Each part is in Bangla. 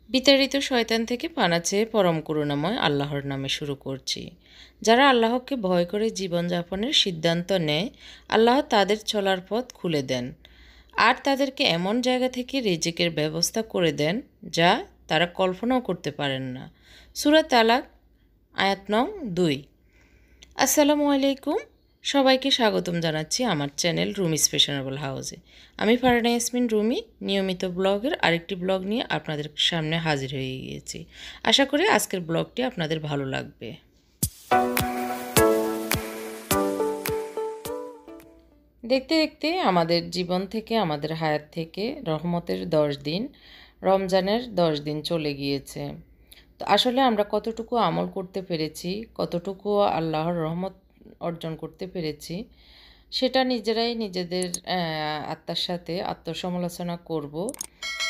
বিতাড়িত শয়তান থেকে পানা চেয়ে পরম করুণাময় আল্লাহর নামে শুরু করছি। যারা আল্লাহকে ভয় করে জীবনযাপনের সিদ্ধান্ত নেয়, আল্লাহ তাদের চলার পথ খুলে দেন আর তাদেরকে এমন জায়গা থেকে রিজিকের ব্যবস্থা করে দেন যা তারা কল্পনাও করতে পারেন না। সূরা তালাক আয়াত নং ২। আসসালামু আলাইকুম, সবাইকে স্বাগতম জানাচ্ছি আমার চ্যানেল রুমিস ফ্যাশনেবল হাউসে। আমি ফারহানা ইয়াসমিন রুমি নিয়মিত ব্লগের আরেকটি ব্লগ নিয়ে আপনাদের সামনে হাজির হয়ে গিয়েছি। আশা করি আজকের ব্লগটি আপনাদের ভালো লাগবে। দেখতে দেখতে আমাদের জীবন থেকে, আমাদের হায়াত থেকে রহমতের 10 দিন, রমজানের 10 দিন চলে গিয়েছে। তো আসলে আমরা কতটুকু আমল করতে পেরেছি, কতটুকু আল্লাহর রহমত অর্জন করতে পেরেছি, সেটা নিজেরাই নিজেদের আত্মার সাথে আত্মসমালোচনা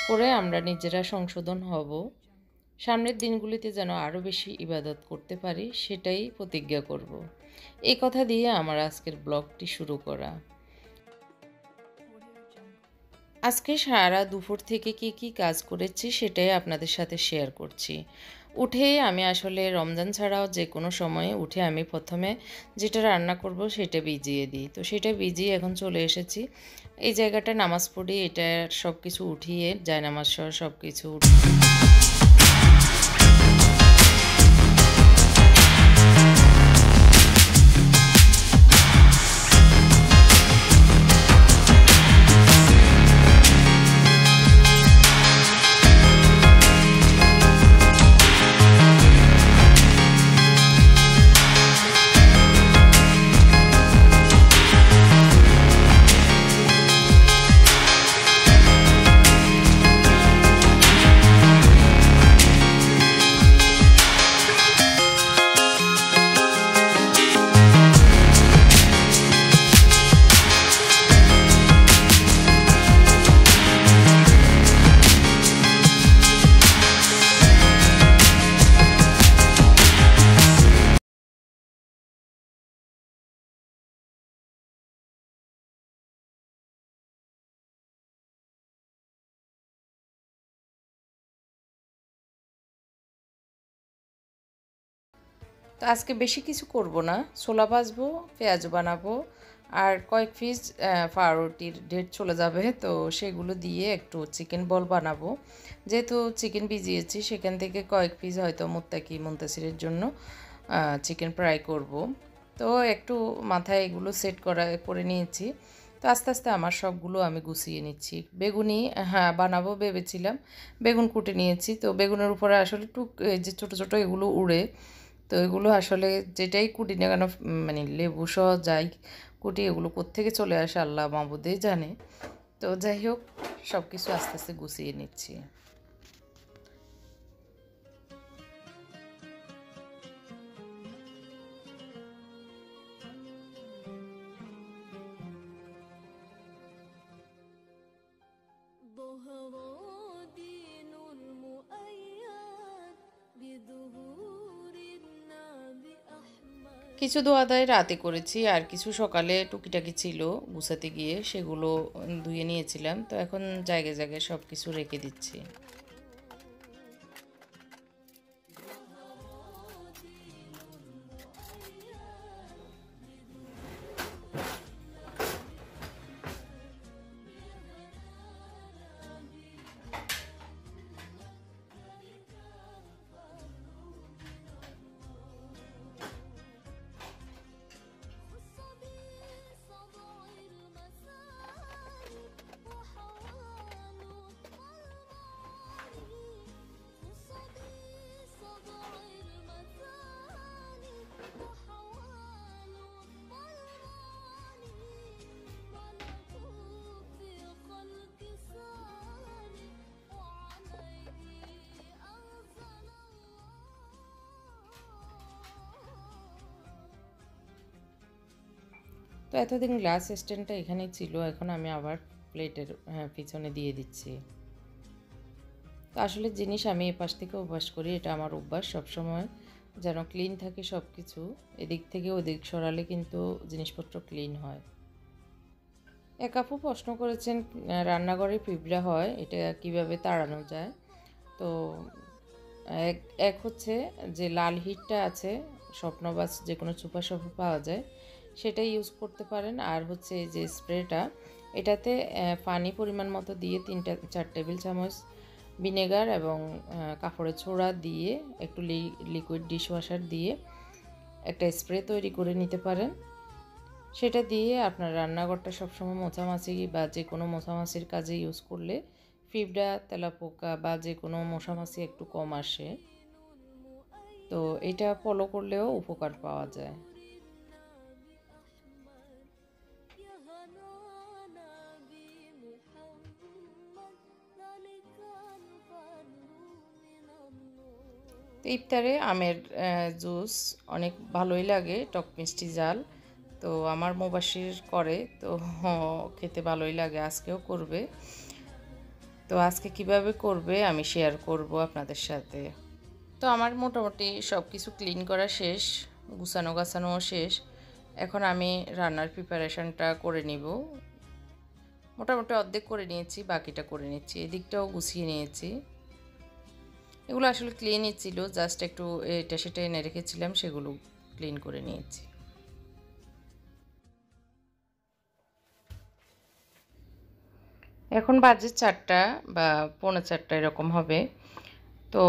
করে আমরা নিজেরা সংশোধন হব। সামনের দিনগুলিতে যেন আরও বেশি ইবাদত করতে পারি, সেটাই প্রতিজ্ঞা করব। এই কথা দিয়ে আমার আজকের ব্লগটি শুরু করা। আজকে সারা দুপুর থেকে কি কাজ করেছি সেটাই আপনাদের সাথে শেয়ার করছি। আমি আসলে রমজান ছাড়াও যে কোনো সময়ে আমি প্রথমে যেটা রান্না করব সেটা ভিজিয়ে দিই। তো সেটা ভিজিয়ে এখন চলে এসেছি এই জায়গাটা নামাজ পড়ি, এটা সব কিছু উঠিয়ে জায়নামাজ সহ সব কিছু তো আজকে বেশি কিছু করব না, ছোলা ভাজবো, পেঁয়াজ বানাবো আর কয়েক পিস পাউরুটির ডেট চলে যাবে, তো সেগুলো দিয়ে একটু চিকেন বল বানাবো। যেহেতু চিকেন ভিজিয়েছি সেখান থেকে কয়েক পিস হয়তো মুন্তাসিরের জন্য চিকেন ফ্রাই করব। তো একটু মাথায় এগুলো সেট করে নিয়েছি। তো আস্তে আস্তে আমার সবগুলো আমি গুছিয়ে নিচ্ছি। বেগুনি বানাবো ভেবেছিলাম, বেগুন কুটে নিয়েছি। তো বেগুনের উপরে আসলে যে ছোটো ছোটো এগুলো উড়ে, তো এগুলো আসলে যেটাই কুটি না কেন, মানে লেবু সহ যাই কুটি, এগুলো কোত্থেকে চলে আসে আল্লাহ মাবুদেই জানে। তো যাই হোক, সব কিছু আস্তে আস্তে গুছিয়ে নিচ্ছি। কিছু দোয়াদায় রাতে করেছি আর কিছু সকালে টুকিটাকি ছিল গুছাতে গিয়ে, সেগুলো ধুয়ে নিয়েছিলাম। তো এখন জায়গায় জায়গায় সব কিছু রেখে দিচ্ছি। তো এতদিন গ্লাস স্ট্যান্ডটা এখানেই ছিল, এখন আমি আবার প্লেটের পিছনে দিয়ে দিচ্ছি। তো আসলে জিনিস আমি এপাশ থেকে অভ্যাস করি, এটা আমার অভ্যাস সবসময় যেন ক্লিন থাকে সব কিছু। এদিক থেকে ওদিক সরালে কিন্তু জিনিসপত্র ক্লিন হয়। এক আপু প্রশ্ন করেছেন রান্নাঘরে পিঁপড়া হয়, এটা কিভাবে তাড়ানো যায়। তো এক এক হচ্ছে যে লাল হিটটা আছে, স্বপ্নবাস যে কোনো সুপার শপে পাওয়া যায়, সেটা ইউজ করতে পারেন। আর হচ্ছে যে স্প্রেটা, এটাতে পানি পরিমাণ মতো দিয়ে 3-4 টেবিল চামচ ভিনেগার এবং কাপড়ের ছোড়া দিয়ে একটু লিকুইড ডিশওয়াশার দিয়ে একটা স্প্রে তৈরি করে নিতে পারেন। সেটা দিয়ে আপনার রান্নাঘরটা সবসময় মোছামাছি বা যে কোনো মোছামাছির কাজে ইউজ করলে পিঁপড়া, তেলাপোকা বা যে কোনো মশামাছি একটু কম আসে। তো এটা ফলো করলেও উপকার পাওয়া যায়। তো ইফতারে আমের জুস অনেক ভালোই লাগে, টক মিষ্টি জাল। তো আমার মুবাশির করে, তো খেতে ভালোই লাগে, আজকেও করবে। তো আজকে কিভাবে করবে আমি শেয়ার করব আপনাদের সাথে। তো আমার মোটামুটি সব কিছু ক্লিন করা শেষ, গুছানো গাছানোও শেষ। এখন আমি রান্নার প্রিপারেশনটা করে নিব। মোটামুটি অর্ধেক করে নিয়েছি, বাকিটা করে নিচ্ছি, এদিকটাও গুছিয়ে নিয়েছি। এগুলো আসলে ক্লিনই ছিল, জাস্ট একটু এটা সেটা এনে রেখেছিলাম, সেগুলো ক্লিন করে নিয়েছি। এখন বাজে 4টা বা 4:45 এরকম হবে। তো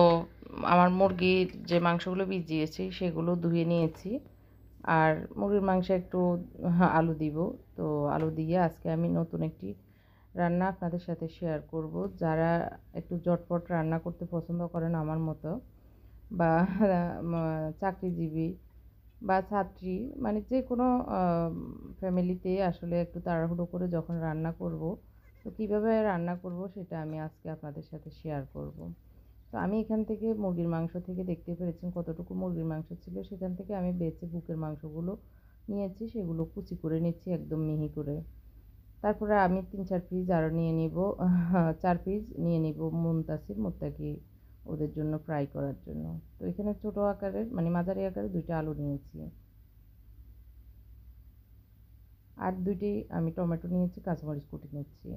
আমার মুরগির যে মাংসগুলো ভিজিয়েছি সেগুলো ধুয়ে নিয়েছি। আর মুরগির মাংসে একটু আলু দিব। তো আলু দিয়ে আজকে আমি নতুন একটি রান্না আপনাদের সাথে শেয়ার করব। যারা একটু জটপট রান্না করতে পছন্দ করেন আমার মতো, বা চাকরিজীবী বা ছাত্রী, মানে যে কোনো ফ্যামিলিতে আসলে একটু তাড়াহুড়ো করে যখন রান্না করব, তো কীভাবে রান্না করব সেটা আমি আজকে আপনাদের সাথে শেয়ার করব। তো আমি এখান থেকে মুরগির মাংস থেকে দেখতে পেরেছেন কতটুকু মুরগির মাংস ছিল, সেখান থেকে আমি বেছে বুকের মাংসগুলো নিয়েছি, সেগুলো কুচি করে নিচ্ছি একদম মিহি করে। তারপরে আমি 3-4 পিস আরও নিয়ে নিব, 4 পিস নিয়ে নিব মুত্তাকি ওদের জন্য ফ্রাই করার জন্য। তো এখানে ছোটো আকারের মানে মাঝারি আকারের 2টা আলু নিয়েছি, আর 2টি আমি টমেটো নিয়েছি, কাঁচামরিচ কুটে নিচ্ছি।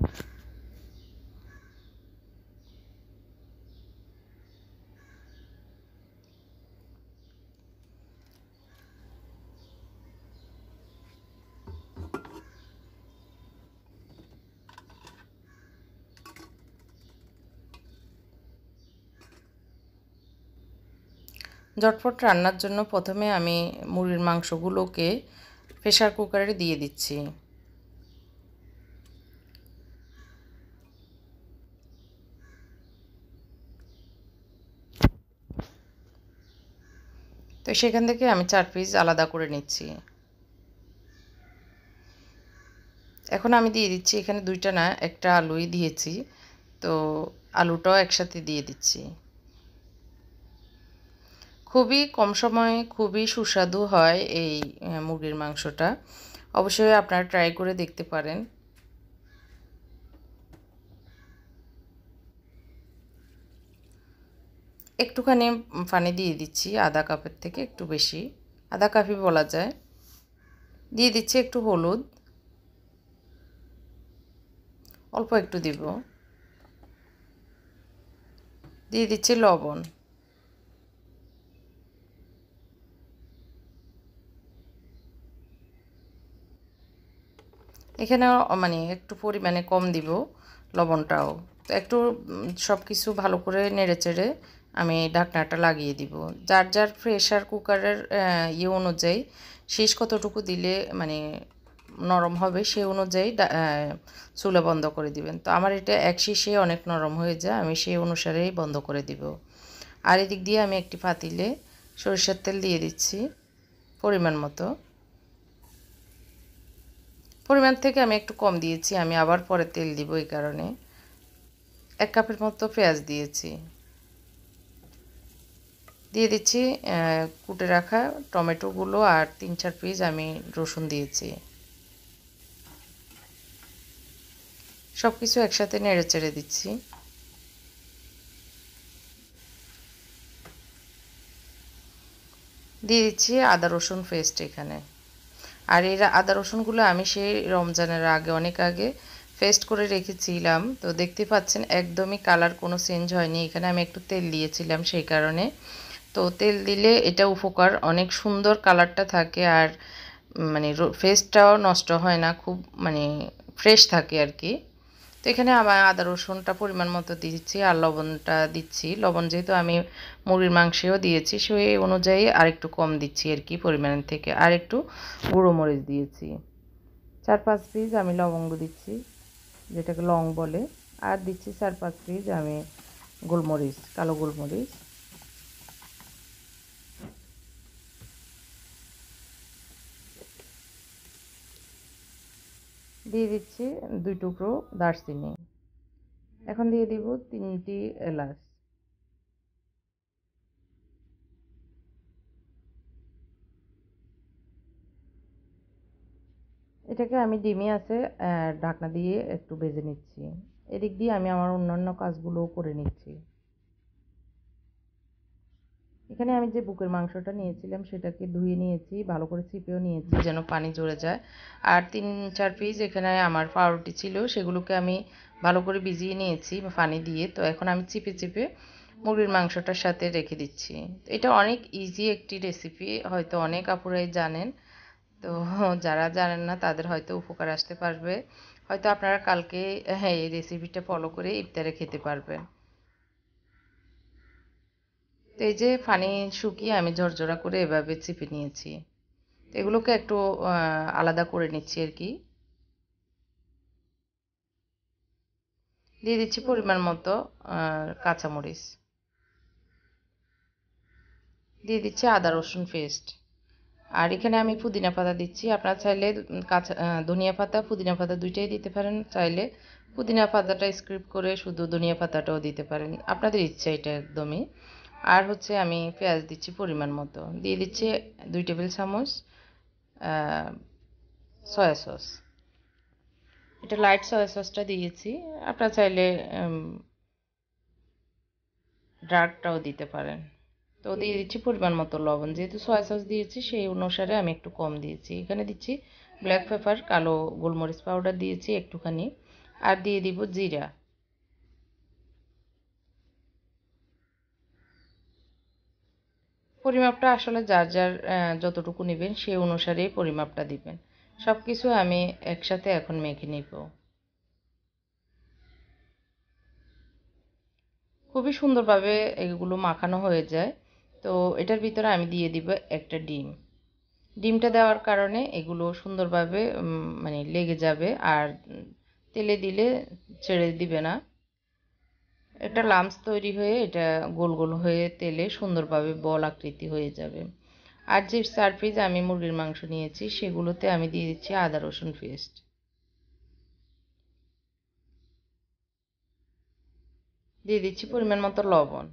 ঝটপট রান্নার জন্য প্রথমে আমি মুরগির মাংসগুলোকে প্রেসার কুকারে দিয়ে দিচ্ছি। তো সেখান থেকে আমি 4 পিস আলাদা করে নিচ্ছি। এখন আমি দিয়ে দিচ্ছি এখানে 2টা না, একটা আলুই দিয়েছি। তো আলুটাও একসাথে দিয়ে দিচ্ছি। খুবই কম সময়ে খুবই সুস্বাদু হয় এই মুরগির মাংসটা। অবশ্যই আপনারা ট্রাই করে দেখতে পারেন। একটুখানি পানি দিয়ে দিচ্ছি, আধা কাপের থেকে একটু বেশি, আধা কাপই বলা যায়। দিয়ে দিচ্ছি একটু হলুদ, অল্প একটু দিব। দিয়ে দিচ্ছি লবণ। এখানেও মানে একটু পরিমাণে কম দিব লবণটাও। তো একটু সব কিছু ভালো করে নেড়েচেড়ে আমি ঢাকনাটা লাগিয়ে দিব। যার যার প্রেসার কুকারের অনুযায়ী শীষ কতটুকু দিলে মানে নরম হবে সেই অনুযায়ী চুলা বন্ধ করে দিবেন। তো আমার এটা এক শীষে অনেক নরম হয়ে যায়, আমি সেই অনুসারেই বন্ধ করে দিব। আর এদিক দিয়ে আমি একটি পাতিলে সরিষার তেল দিয়ে দিচ্ছি পরিমাণ মতো। পরিমাণ থেকে আমি একটু কম দিয়েছি, আমি আবার পরে তেল দিব, এই কারণে। 1 কাপের মতো পেঁয়াজ দিয়েছি। দিয়ে দিচ্ছি কুটে রাখা টমেটোগুলো, আর 3-4 পিস আমি রসুন দিয়েছি। সব কিছু একসাথে নেড়ে চেড়ে দিচ্ছি। দিয়ে দিচ্ছি আদা রসুন পেস্ট এখানে। আর এই আদা রসুনগুলো আমি সেই রমজানের আগে, অনেক আগে পেস্ট করে রেখেছিলাম। তো দেখতে পাচ্ছেন একদমই কালার কোনো চেঞ্জ হয়নি। এখানে আমি একটু তেল দিয়েছিলাম সেই কারণে। তো তেল দিলে এটা উপকার, অনেক সুন্দর কালারটা থাকে আর মানে পেস্টটাও নষ্ট হয় না, খুব মানে ফ্রেশ থাকে আর কি। তো এখানে আবার আদা রসুনটা পরিমাণ মতো দিচ্ছি আর লবণটা দিচ্ছি। লবণ যেহেতু আমি মুরগির মাংসেও দিয়েছি সেই অনুযায়ী আরেকটু কম দিচ্ছি আর কি পরিমাণের থেকে। আর একটু গুঁড়ো মরিচ দিয়েছি, 4-5 পিস আমি লবঙ্গ দিচ্ছি, যেটাকে লং বলে। আর দিচ্ছি 4-5 পিস আমি গোলমরিচ, কালো গোলমরিচ। দিয়ে দিচ্ছি 2 টুকরো দারচিনি। এখন দিয়ে দিব 3টি এলাচ। এটাকে আমি ডিমে আছে ঢাকনা দিয়ে একটু ভেজে নিচ্ছি। এদিক দিয়ে আমি আমার অন্যান্য কাজগুলোও করে নিচ্ছি। এখানে আমি যে বুকের মাংসটা নিয়েছিলাম সেটাকে ধুয়ে নিয়েছি, ভালো করে চিপেও নিয়েছি যেন পানি ঝরে যায়। আর 3-4 পিস এখানে আমার পাউরুটি ছিল, সেগুলোকে আমি ভালো করে ভিজিয়ে নিয়েছি পানি দিয়ে। তো এখন আমি চিপে চিপে মুরগির মাংসটার সাথে রেখে দিচ্ছি। এটা অনেক ইজি একটি রেসিপি, হয়তো অনেক আপুরাই জানেন। তো যারা জানেন না তাদের হয়তো উপকার আসতে পারবে। হয়তো আপনারা কালকে এই রেসিপিটা ফলো করে ইফতারে খেতে পারবেন। তো এই যে পানি শুকিয়ে আমি ঝরঝরা করে এভাবে চিপে নিয়েছি। তো এগুলোকে একটু আলাদা করে নিচ্ছি আর কি। দিয়ে দিচ্ছি পরিমাণ মতো কাঁচামরিচ, দিয়ে দিচ্ছি আদা রসুন পেস্ট। আর এখানে আমি পুদিনা পাতা দিচ্ছি। আপনারা চাইলে কাঁচা ধনিয়া পাতা পুদিনা পাতা দুইটাই দিতে পারেন, চাইলে পুদিনা পাতাটা স্কিপ করে শুধু ধনিয়া পাতাটাও দিতে পারেন, আপনাদের ইচ্ছা এটা একদমই। আর হচ্ছে আমি পেঁয়াজ দিচ্ছি পরিমাণ মতো, দিয়ে দিচ্ছি 2 টেবিল চামচ সয়া সস। এটা লাইট সয়া সসটা দিয়েছি, আপনারা চাইলে ডার্কটাও দিতে পারেন। তো দিয়ে দিচ্ছি পরিমাণ মতো লবণ, যেহেতু সয়া সস দিয়েছি সেই অনুসারে আমি একটু কম দিয়েছি। এখানে দিচ্ছি ব্ল্যাক পেপার, কালো গোলমরিচ পাউডার দিয়েছি একটুখানি। আর দিয়ে দিব জিরা। পরিমাপটা আসলে যার যার যতটুকু নেবেন সেই অনুসারেই পরিমাপটা দিবেন। সব কিছু আমি একসাথে এখন মেখে নিব। খুবই সুন্দরভাবে এগুলো মাখানো হয়ে যায়। তো এটার ভিতরে আমি দিয়ে দিব একটা ডিম। ডিমটা দেওয়ার কারণে এগুলো সুন্দরভাবে মানে লেগে যাবে আর তেলে দিলে ছেড়ে দিবে না। একটা লাম্পস তৈরি হয়ে এটা গোল গোল হয়ে তেলে সুন্দরভাবে বল আকৃতি হয়ে যাবে। আর যে 4 পিস আমি মুরগির মাংস নিয়েছি সেগুলোতে আমি দিয়ে দিচ্ছি আদা রসুন পেস্ট, দিয়ে দিচ্ছি পরিমাণ মতো লবণ,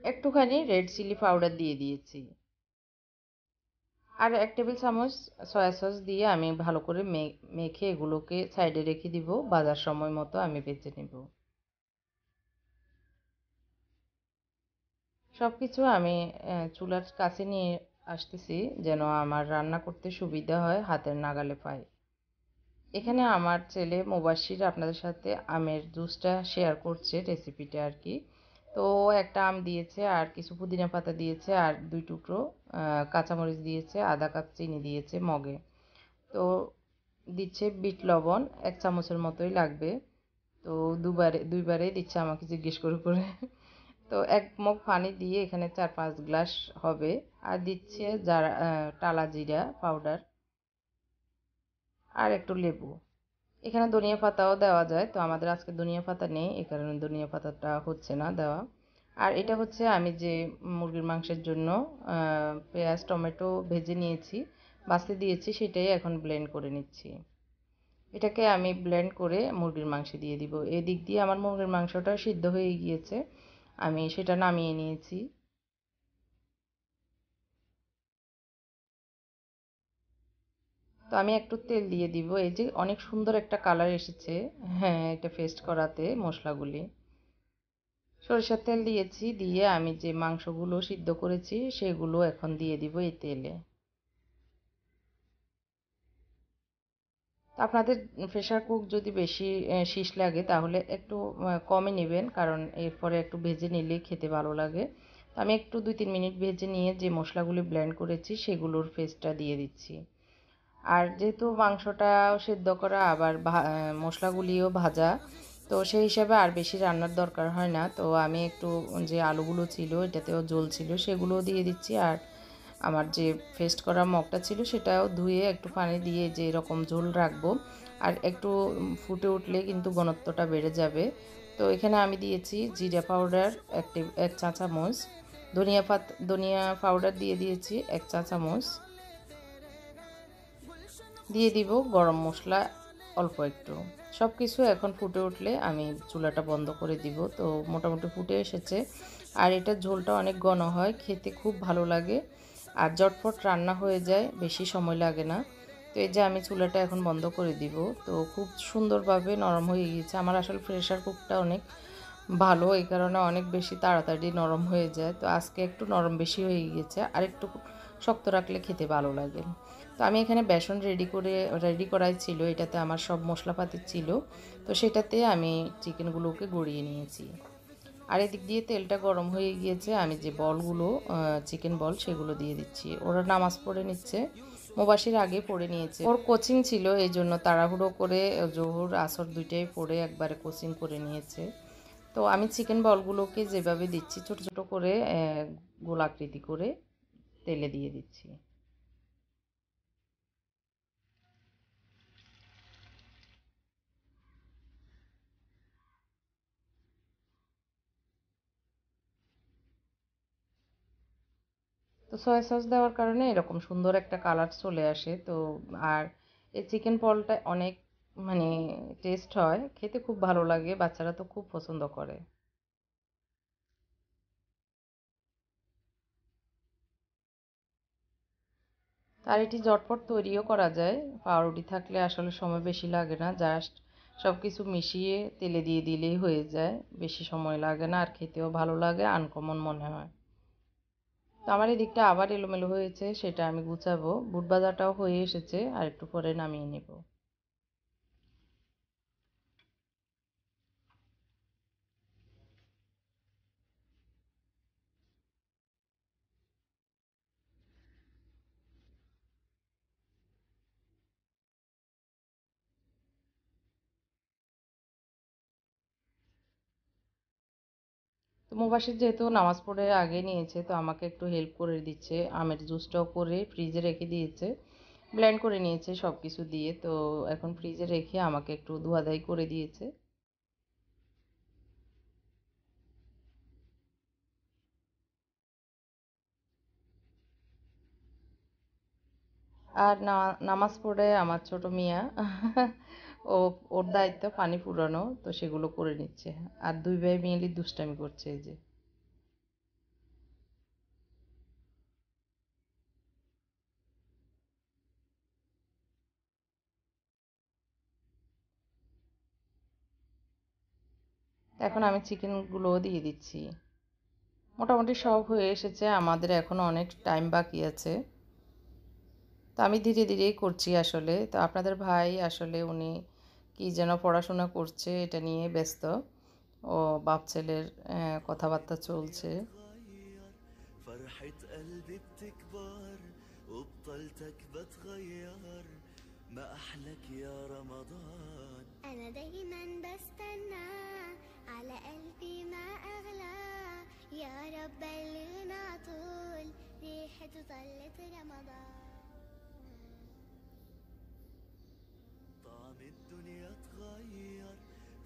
একটুখানি রেড চিলি পাউডার দিয়ে দিয়েছি। আর 1 টেবিল চামচ সয়া সস দিয়ে আমি ভালো করে মেখে এগুলোকে সাইডে রেখে দিব, ভাজার সময় মতো আমি ভেজে নেব। সব কিছু আমি চুলার কাছে নিয়ে আসতেছি যেন আমার রান্না করতে সুবিধা হয়, হাতের নাগালে পাই। এখানে আমার ছেলে মুবাশির আপনাদের সাথে আমের জুসটা শেয়ার করছে রেসিপিটা আর কি। তো একটা আম দিয়েছে আর কিছু পুদিনা পাতা দিয়েছে আর 2 টুকরো কাঁচামরিচ দিয়েছে, আধা কাপ চিনি দিয়েছে মগে। তো দিচ্ছে বিট লবণ 1 চামচের মতোই লাগবে। তো দুইবারে দিচ্ছে আমাকে জিজ্ঞেস করে করে। তো 1 মগ পানি দিয়ে এখানে 4-5 গ্লাস হবে। আর দিচ্ছে যারা টালা জিরা পাউডার আর একটু লেবু। এখানে ধনিয়া পাতাও দেওয়া যায়, তো আমাদের আজকে ধনিয়া পাতা নেই এই কারণে ধনিয়া পাতাটা হচ্ছে না দেওয়া। আর এটা হচ্ছে আমি যে মুরগির মাংসের জন্য পেঁয়াজ টমেটো ভেজে নিয়েছি, বাছতে দিয়েছি, সেটাই এখন ব্লেন্ড করে নিচ্ছি। এটাকে আমি ব্লেন্ড করে মুরগির মাংসে দিয়ে দিব। এদিক দিয়ে আমার মুরগির মাংসটা সিদ্ধ হয়ে গিয়েছে, আমি সেটা নামিয়ে নিয়েছি। তো আমি একটু তেল দিয়ে দিব, এই যে অনেক সুন্দর একটা কালার এসেছে। হ্যাঁ, এটা পেস্ট করাতে মশলাগুলি সরিষার তেল দিয়েছি, দিয়ে আমি যে মাংসগুলো সিদ্ধ করেছি সেগুলো এখন দিয়ে দিব এই তেলে। তো আপনাদের প্রেশার কুক যদি বেশি শীষ লাগে তাহলে একটু কমই নেবেন, কারণ এরপরে একটু ভেজে নিলে খেতে ভালো লাগে। তো আমি একটু 2-3 মিনিট ভেজে নিয়ে যে মশলাগুলি ব্লেন্ড করেছি সেগুলোর পেস্টটা দিয়ে দিচ্ছি। আর যেহেতু মাংসটা সেদ্ধ করা আবার মশলাগুলিও ভাজা, তো সেই হিসাবে আর বেশি রান্নার দরকার হয় না। তো আমি একটু যে আলুগুলো ছিল এটাতেও ঝোল ছিল সেগুলোও দিয়ে দিচ্ছি। আর আমার যে পেস্ট করা মগটা ছিল সেটাও ধুয়ে একটু পানি দিয়ে যে এরকম ঝোল রাখবো। আর একটু ফুটে উঠলে কিন্তু ঘনত্বটা বেড়ে যাবে। তো এখানে আমি দিয়েছি জিরা পাউডার 1 চা চামচ, ধনিয়া পাউডার দিয়ে দিয়েছি 1 চা চামচ, দিয়ে দিব গরম মশলা অল্প একটু। সব কিছু এখন ফুটে উঠলে আমি চুলাটা বন্ধ করে দিব। তো মোটামুটি ফুটে এসেছে। আর এটা ঝোলটা অনেক ঘন হয়, খেতে খুব ভালো লাগে আর ঝটফট রান্না হয়ে যায়, বেশি সময় লাগে না। তো এই যে আমি চুলাটা এখন বন্ধ করে দিব। তো খুব সুন্দরভাবে নরম হয়ে গিয়েছে। আমার আসলে প্রেশার কুকটা অনেক ভালো, এই কারণে অনেক বেশি তাড়াতাড়ি নরম হয়ে যায়। তো আজকে একটু নরম বেশি হয়ে গিয়েছে, আর একটু শক্ত রাখলে খেতে ভালো লাগে। তো আমি এখানে বেসন রেডি করাই ছিল, এটাতে আমার সব মশলাপাতি ছিল। তো সেটাতে আমি চিকেনগুলোকে গড়িয়ে নিয়েছি। আর এদিক দিয়ে তেলটা গরম হয়ে গিয়েছে, আমি যে বলগুলো চিকেন বল সেগুলো দিয়ে দিচ্ছি। ওরা নামাজ পড়ে নিচ্ছে, মুবাশির আগে পড়ে নিয়েছে। ওর কোচিং ছিল, এই জন্য তাড়াহুড়ো করে জোহর আসর দুইটাই পড়ে একবারে কোচিং করে নিয়েছে। তো আমি চিকেন বলগুলোকে যেভাবে দিচ্ছি ছোট ছোট করে গোলাকৃতি করে তেলে দিয়ে দিচ্ছি। তো সয়া সস দেওয়ার কারণে এরকম সুন্দর একটা কালার চলে আসে। তো আর এই চিকেন বলটা অনেক মানে টেস্ট হয়, খেতে খুব ভালো লাগে, বাচ্চারা তো খুব পছন্দ করে। আর এটি ঝটপট তৈরিও করা যায়, পাউরুটি থাকলে আসলে সময় বেশি লাগে না, জাস্ট সব কিছু মিশিয়ে তেলে দিয়ে দিলেই হয়ে যায়, বেশি সময় লাগে না আর খেতেও ভালো লাগে, আনকমন মনে হয়। তো আমার এই দিকটা আবার এলোমেলো হয়েছে, সেটা আমি গুছাবো। বুট ভাজাটাও হয়ে এসেছে, আর একটু পরে নামিয়ে নেব। তো মুবাশির যেহেতু নামাজ পড়ে আগে নিয়েছে, তো আমাকে একটু হেল্প করে দিচ্ছে, আমের জুসটাও করে ফ্রিজে রেখে দিয়েছে, ব্লেন্ড করে নিয়েছে সব কিছু দিয়ে। তো এখন ফ্রিজে রেখে আমাকে একটু ধোয়াধাই করে দিয়েছে। আর নামাজ পড়ে আমার ছোট মিয়া ও ওর দায়িত্ব পানি ফুরানো, তো সেগুলো করে নিচ্ছে। আর দুই ভাই মিলে দুষ্টামি করছে এই যে। এখন আমি চিকেনগুলোও দিয়ে দিচ্ছি। মোটামুটি সব হয়ে এসেছে, আমাদের এখনও অনেক টাইম বাকি আছে। তো আমি ধীরে ধীরেই করছি আসলে। তো আপনাদের ভাই আসলে উনি কি যেন পড়াশোনা করছে, এটা নিয়ে ব্যস্ত। ও বাপ ছেলের কথাবার্তা চলছে। فرحة قلبي بتكبر وبطلتك بتغير ما أحلك يا رمضان أنا دايما بستنى على قلبي ما أغلى يا رب بلغنا طول ريحته طلت رمضان طعم الدنيا اتغير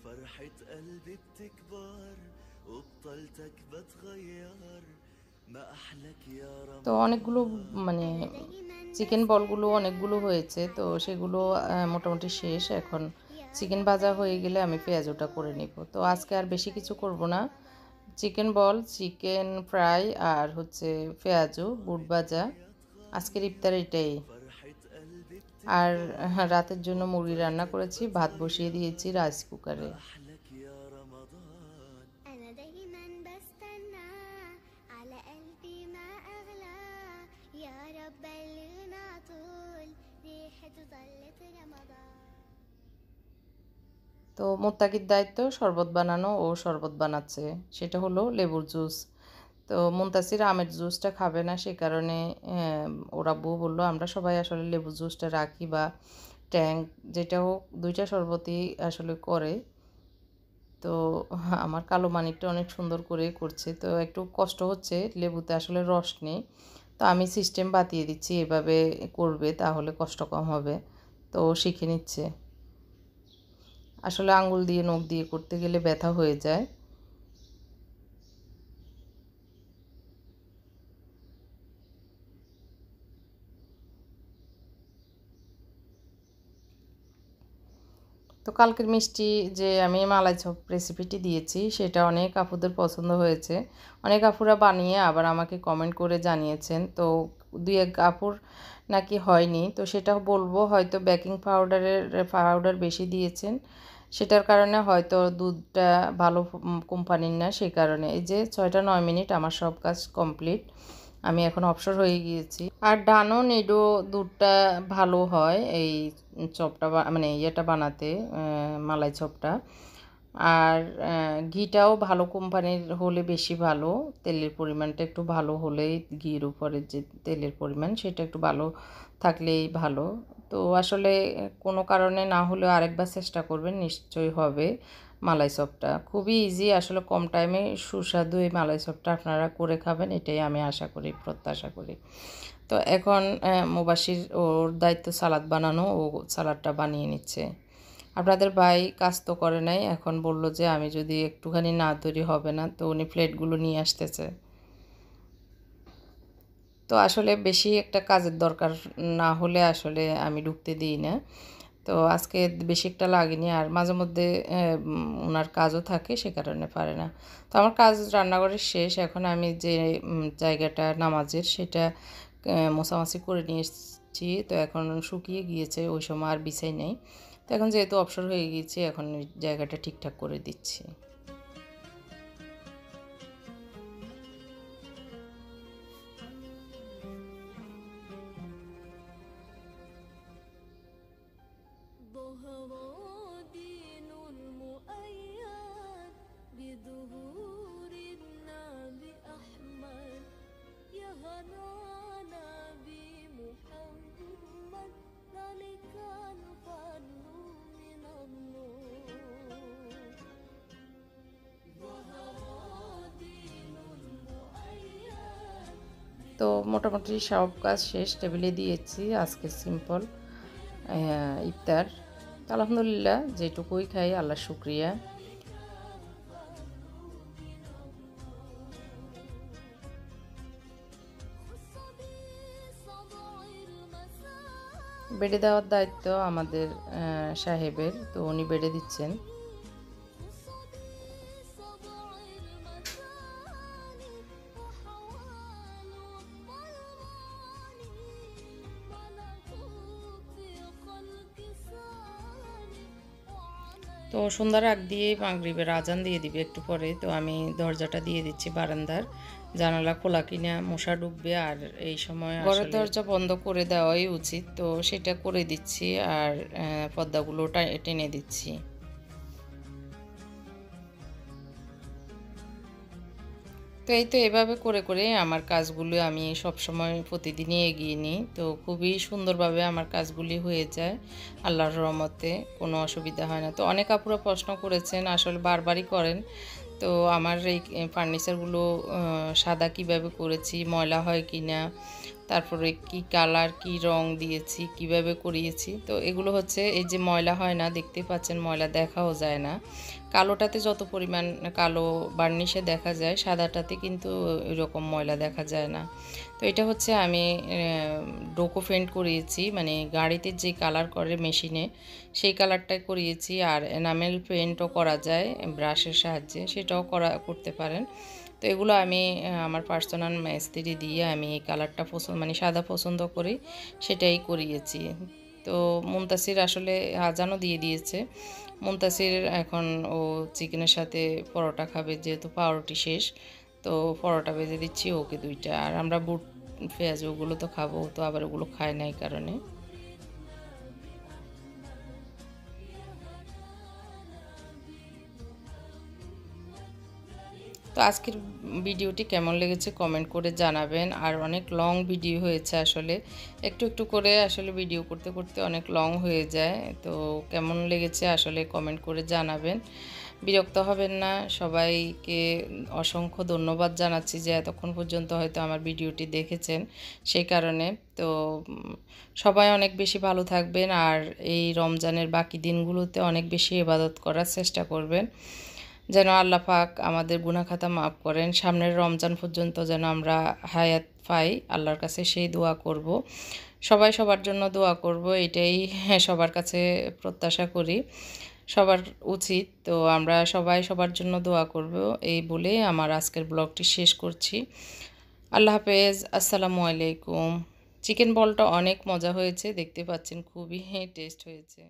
فرحة قلبي بتكبر وبطلتك بتغير ما أحلك يا তো رمضان অনেকগুলো মানে চিকেন বলগুলো অনেকগুলো হয়েছে, তো সেগুলো মোটামুটি শেষ। এখন চিকেন ভাজা হয়ে গেলে আমি পেঁয়াজুটা করে নিব। তো আজকে আর বেশি কিছু করব না, চিকেন বল, চিকেন ফ্রাই আর হচ্ছে পেঁয়াজু, বুট ভাজা, আজকের ইফতার এটাই। আর রাতের জন্য মুরগি রান্না করেছি, ভাত বসিয়ে দিয়েছি রাইস কুকারে। ما أحلك يا رمضان أنا دايما بستنى على قلبي ما أغلى يا رب بلغنا طول ريحته طلت رمضان তো মোত্তাকির দায়িত্ব শরবত বানানো, ও শরবত বানাচ্ছে, সেটা হলো লেবুর জুস। তো মুনতাসির আমের জুসটা খাবে না, সে কারণে ওর আব্বু বললো আমরা সবাই আসলে লেবু জুসটা রাখি বা ট্যাঙ্ক যেটা হোক, দুইটা শরবতই আসলে করে। তো আমার কালো মানিকটা অনেক সুন্দর করে করছে, তো একটু কষ্ট হচ্ছে, লেবুতে আসলে রস নেই। তো আমি সিস্টেম বাতিয়ে দিচ্ছি, এভাবে করবে তাহলে কষ্ট কম হবে। তো শিখে নিচ্ছে। আসলে আঙ্গুল দিয়ে নখ দিয়ে করতে গেলে ব্যথা হয়ে যায়। তো কালকের মিষ্টি যে আমি মালাই চপ রেসিপিটি দিয়েছি, সেটা অনেক আপুদের পছন্দ হয়েছে। অনেক আপুরা বানিয়ে আবার আমাকে কমেন্ট করে জানিয়েছেন। তো দুই এক আপুর নাকি হয়নি, তো সেটা বলবো হয়তো বেকিং পাউডার বেশি দিয়েছেন, সেটার কারণে হয়তো দুধটা ভালো কোম্পানির না, সেই কারণে। এই যে 6টা 9 মিনিট আমার সব কাজ কমপ্লিট, আমি এখন অবসর হয়ে গিয়েছি। আর ডানো নিডো দুধটা ভালো হয় এই চপটা মানে ইয়েটা বানাতে, মালাই চপটা। আর ঘিটাও ভালো কোম্পানির হলে বেশি ভালো, তেলের পরিমাণটা একটু ভালো হলেই, ঘির উপরে যে তেলের পরিমাণ সেটা একটু ভালো থাকলেই ভালো। তো আসলে কোনো কারণে না হলেও আরেকবার চেষ্টা করবেন, নিশ্চয়ই হবে। মালাই চপটা খুবই ইজি, আসলে কম টাইমে সুস্বাদু এই মালাই চপটা আপনারা করে খাবেন, এটাই আমি আশা করি, প্রত্যাশা করি। তো এখন মুবাশির ওর দায়িত্ব সালাদ বানানো, ও সালাদটা বানিয়ে নিচ্ছে। আপনাদের ভাই কাজ তো করে নাই, এখন বলল যে আমি যদি একটুখানি না তৈরি হবে না, তো উনি প্লেটগুলো নিয়ে আসতেছে। তো আসলে বেশি একটা কাজের দরকার না হলে আসলে আমি ঢুকতে দিই না। তো আজকে বেশি একটা লাগেনি, আর মাঝে মধ্যে ওনার কাজও থাকে, সে কারণে পারে না। তো আমার কাজ রান্নাঘরের শেষ, এখন আমি যে জায়গাটা নামাজের সেটা মোছামাছি করে নিয়ে এসেছি। তো এখন শুকিয়ে গিয়েছে, ওই সময় আর বিছাই নেই। তো এখন যেহেতু অবসর হয়ে গিয়েছি, এখন ওই জায়গাটা ঠিকঠাক করে দিচ্ছি। ظهر دين المؤيد بظهور النبي أحمد يا هنانا بمحمد ذلك الفضل من الله ظهر دين المؤيد তো মোটামুটি সব কাজ শেষ, টেবিলে দিয়েছি আজকে সিম্পল ইফতার। তো আলহামদুলিল্লাহ, যেটুকুই খাই আল্লাহর শুক্রিয়া। বেড়ে দেওয়ার দায়িত্ব আমাদের সাহেবের, তো উনি বেড়ে দিচ্ছেন। তো সন্ধ্যার আগ দিয়েই মাগরিবের আজান দিয়ে দিবে একটু পরে, তো আমি দরজাটা দিয়ে দিচ্ছি বারান্দার, জানালা খোলা কিনা মশা ঢুকবে, আর এই সময় ঘরের দরজা বন্ধ করে দেওয়াই উচিত, তো সেটা করে দিচ্ছি। আর পর্দাগুলো টেনে দিচ্ছি। তো এই তো এভাবে করে করে আমার কাজগুলো আমি সব সময় প্রতিদিনই এগিয়ে নিই, তো খুবই সুন্দরভাবে আমার কাজগুলি হয়ে যায় আল্লাহর রহমতে, কোনো অসুবিধা হয় না। তো অনেক আপুরা প্রশ্ন করেছেন, আসলে বারবারই করেন, তো আমার এই ফার্নিচারগুলো সাদা কিভাবে করেছি, ময়লা হয় কি না, তারপরে কি কালার কি রং দিয়েছি, কিভাবে করিয়েছি। তো এগুলো হচ্ছে এই যে ময়লা হয় না, দেখতে পাচ্ছেন ময়লা দেখাও যায় না। কালোটাতে যত পরিমাণ কালো বার্নিশে দেখা যায়, সাদাটাতে কিন্তু এরকম ময়লা দেখা যায় না। তো এটা হচ্ছে আমি ডোকো পেইন্ট করিয়েছি, মানে গাড়িতে যে কালার করে মেশিনে, সেই কালারটাই করিয়েছি। আর এনামেল পেইন্টও করা যায় ব্রাশের সাহায্যে, সেটাও করতে পারেন। তো এগুলো আমি আমার পার্সোনাল মিস্ত্রি দিয়ে আমি এই কালারটা মানে সাদা পছন্দ করি, সেটাই করিয়েছি। তো মুনতাসির আসলে আজানও দিয়ে দিয়েছে। মুনতাসির এখন ও চিকেনের সাথে পরোটা খাবে, যেহেতু পাউরুটি শেষ, তো পরোটা ভেজে দিচ্ছি ওকে 2টা। আর আমরা বুট পেঁয়াজ ওগুলো তো খাবো, তো আবার ওগুলো খায় না, এই কারণে। আজকের ভিডিওটি কেমন লেগেছে কমেন্ট করে জানাবেন। আর অনেক লং ভিডিও হয়েছে আসলে, একটু একটু করে আসলে ভিডিও করতে করতে অনেক লং হয়ে যায়। তো কেমন লেগেছে আসলে কমেন্ট করে জানাবেন, বিরক্ত হবেন না। সবাইকে অসংখ্য ধন্যবাদ জানাচ্ছি যে এতক্ষণ পর্যন্ত হয়তো আমার ভিডিওটি দেখেছেন, সেই কারণে। তো সবাই অনেক বেশি ভালো থাকবেন, আর এই রমজানের বাকি দিনগুলোতে অনেক বেশি ইবাদত করার চেষ্টা করবেন, যেন আল্লাহ পাক আমাদের গুনাহ খাতা মাফ করেন। সামনের রমজান পর্যন্ত যেন আমরা হায়াত পাই, আল্লাহর কাছে সেই দোয়া করব। সবাই সবার জন্য দোয়া করব, এটাই সবার কাছে প্রত্যাশা করি, সবার উচিত। তো আমরা সবাই সবার জন্য দোয়া করব, এই বলে আমার আজকের ব্লগটি শেষ করছি। আল্লাহ হাফেজ, আসসালামু আলাইকুম। চিকেন বলটা অনেক মজা হয়েছে, দেখতে পাচ্ছেন খুবই টেস্ট হয়েছে।